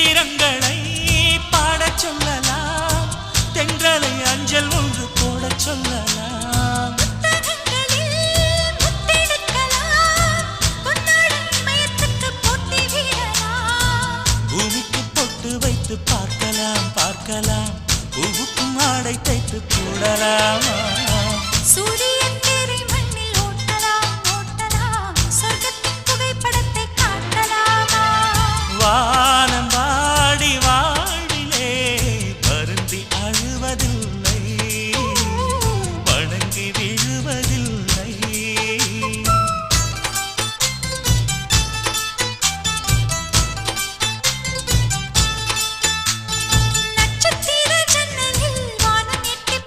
வீரங்களை பாடச் சொல்லலாம், தென்றலை அஞ்சல் ஒன்று போடச் சொல்லலாம். பூமிக்கு பொட்டு வைத்து பார்க்கலாம் பார்க்கலாம், பூவுக்கும் ஆடை தைத்து போடலாமா?